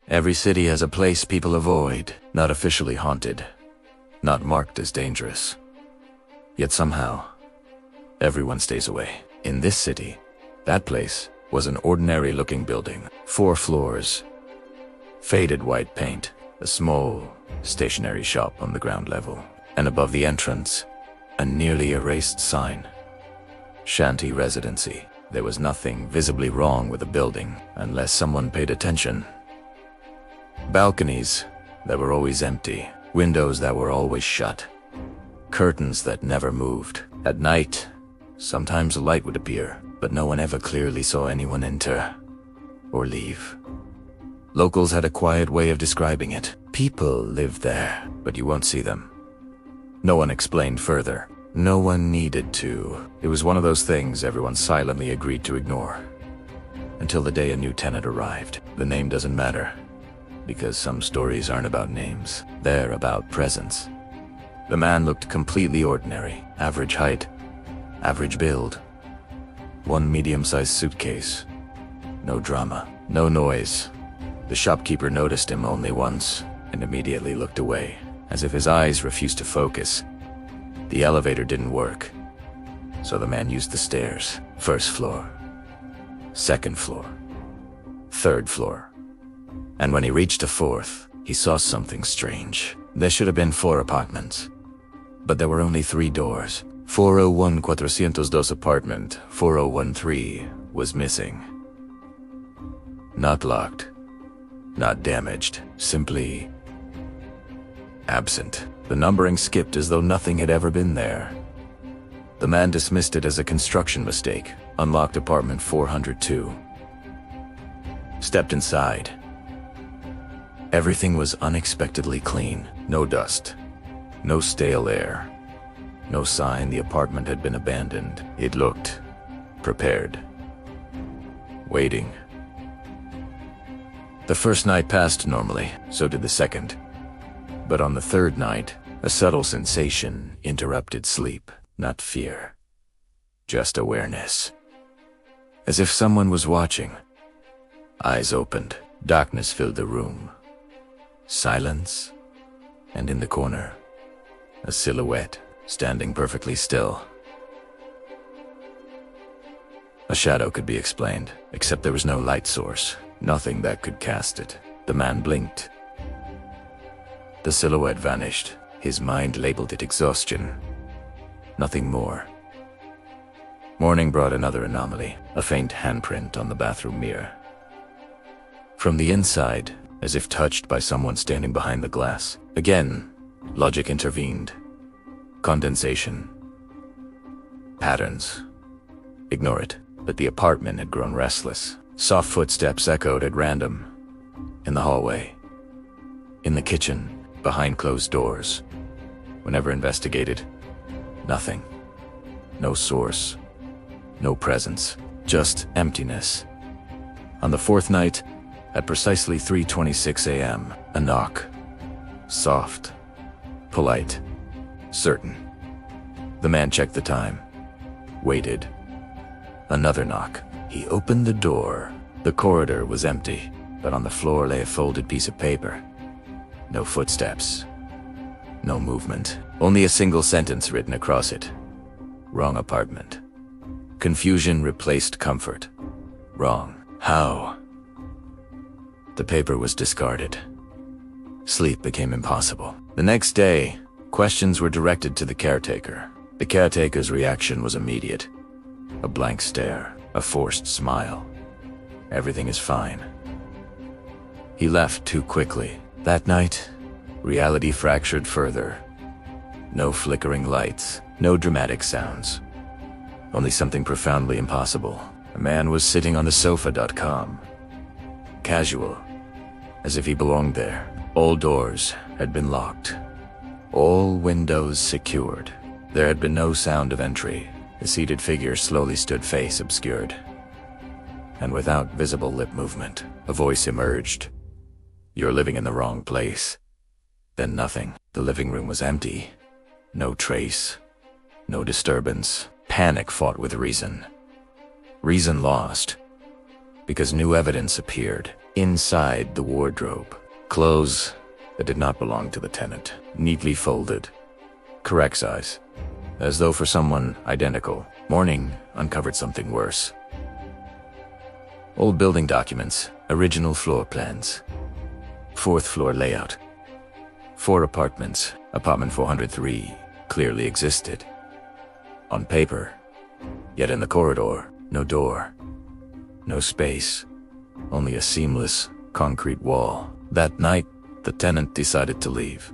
Every city has a place people avoid, not officially haunted, not marked as dangerous. Yet somehow, everyone stays away. In this city, that place was an ordinary-looking building, 4 floors, faded white paint, a small, stationary shop on the ground level, and above the entrance, a nearly erased sign. Shanty Residency. There was nothing visibly wrong with the building, unless someone paid attention. Balconies that were always empty, windows that were always shut, curtains that never moved. At night, sometimes a light would appear, but no one ever clearly saw anyone enter or leave. Locals had a quiet way of describing it. People lived there, but you won't see them. No one explained further. No one needed to. It was one of those things everyone silently agreed to ignore. Until the day a new tenant arrived. The name doesn't matter, because some stories aren't about names. They're about presence. The man looked completely ordinary. Average height, average build. One medium-sized suitcase. No drama, no noise. The shopkeeper noticed him only once and immediately looked away, as if his eyes refused to focus. The elevator didn't work, so the man used the stairs. 1st floor, 2nd floor, 3rd floor. And when he reached the 4th, he saw something strange. There should have been 4 apartments, but there were only 3 doors. 401-402 apartment, 4013, was missing. Not locked, not damaged, simply absent. The numbering skipped as though nothing had ever been there. The man dismissed it as a construction mistake, unlocked apartment 402. Stepped inside. Everything was unexpectedly clean. No dust, no stale air, no sign the apartment had been abandoned. It looked prepared, waiting. The first night passed normally, so did the second. But on the 3rd night, a subtle sensation interrupted sleep, not fear, just awareness. As if someone was watching. Eyes opened, darkness filled the room. Silence, and in the corner, a silhouette standing perfectly still. A shadow could be explained, except there was no light source, nothing that could cast it. The man blinked. The silhouette vanished. His mind labeled it exhaustion. Nothing more. Morning brought another anomaly, a faint handprint on the bathroom mirror. From the inside, as if touched by someone standing behind the glass. Again, logic intervened. Condensation. Patterns. Ignore it. But the apartment had grown restless. Soft footsteps echoed at random. In the hallway. In the kitchen. Behind closed doors. Whenever investigated, nothing. No source. No presence. Just emptiness. On the 4th night, at precisely 3:26 a.m., a knock. Soft. Polite. Certain. The man checked the time. Waited. Another knock. He opened the door. The corridor was empty, but on the floor lay a folded piece of paper. No footsteps. No movement. Only a single sentence written across it. Wrong apartment. Confusion replaced comfort. Wrong. How? The paper was discarded. Sleep became impossible. The next day, questions were directed to the caretaker. The caretaker's reaction was immediate. A blank stare, a forced smile. Everything is fine. He left too quickly. That night, reality fractured further. No flickering lights, no dramatic sounds. Only something profoundly impossible. A man was sitting on the sofa.com. Casual, as if he belonged there. All doors had been locked. All windows secured. There had been no sound of entry. The seated figure slowly stood, face obscured. And without visible lip movement, a voice emerged. "You're living in the wrong place." Then nothing. The living room was empty. No trace. No disturbance. Panic fought with reason. Reason lost. Because new evidence appeared. Inside the wardrobe, clothes that did not belong to the tenant, neatly folded, correct size, as though for someone identical. Morning uncovered something worse. Old building documents, original floor plans, 4th floor layout. 4 apartments, apartment 403, clearly existed. On paper, yet in the corridor, no door, no space, only a seamless concrete wall. That night, the tenant decided to leave.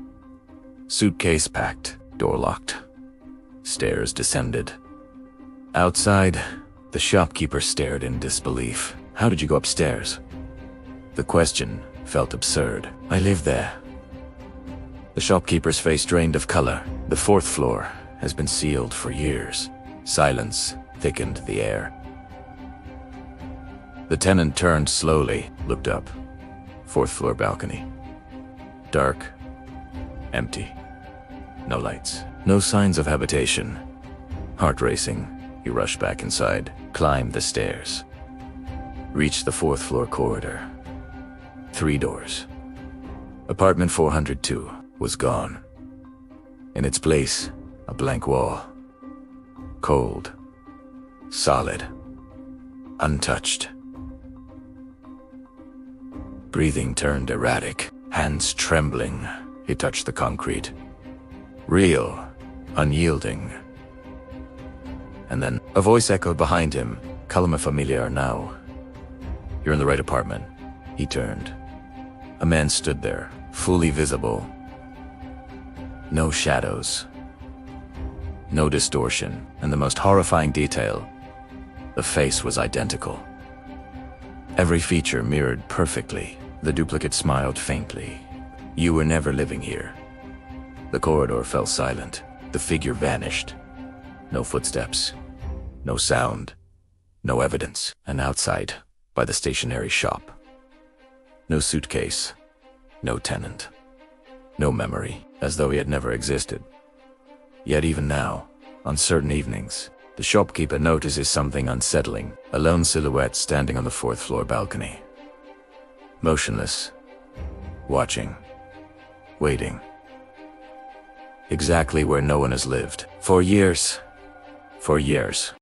Suitcase packed, door locked. Stairs descended. Outside, the shopkeeper stared in disbelief. How did you go upstairs? The question felt absurd. I live there. The shopkeeper's face drained of color. The 4th floor has been sealed for years. Silence thickened the air. The tenant turned slowly, looked up. 4th floor balcony. Dark. Empty. No lights. No signs of habitation. Heart racing, he rushed back inside, climbed the stairs. Reached the 4th floor corridor. 3 doors. Apartment 402 was gone. In its place, a blank wall. Cold. Solid. Untouched. Breathing turned erratic, hands trembling. He touched the concrete. Real, unyielding. And then a voice echoed behind him. Calma familiar now. You're in the right apartment. He turned. A man stood there, fully visible. No shadows. No distortion, and the most horrifying detail, the face was identical. Every feature mirrored perfectly. The duplicate smiled faintly. You were never living here. The corridor fell silent. The figure vanished. No footsteps. No sound. No evidence. And outside, by the stationery shop. No suitcase. No tenant. No memory, as though he had never existed. Yet even now, on certain evenings, the shopkeeper notices something unsettling. A lone silhouette standing on the 4th floor balcony. Motionless. Watching. Waiting. Exactly where no one has lived. For years. For years.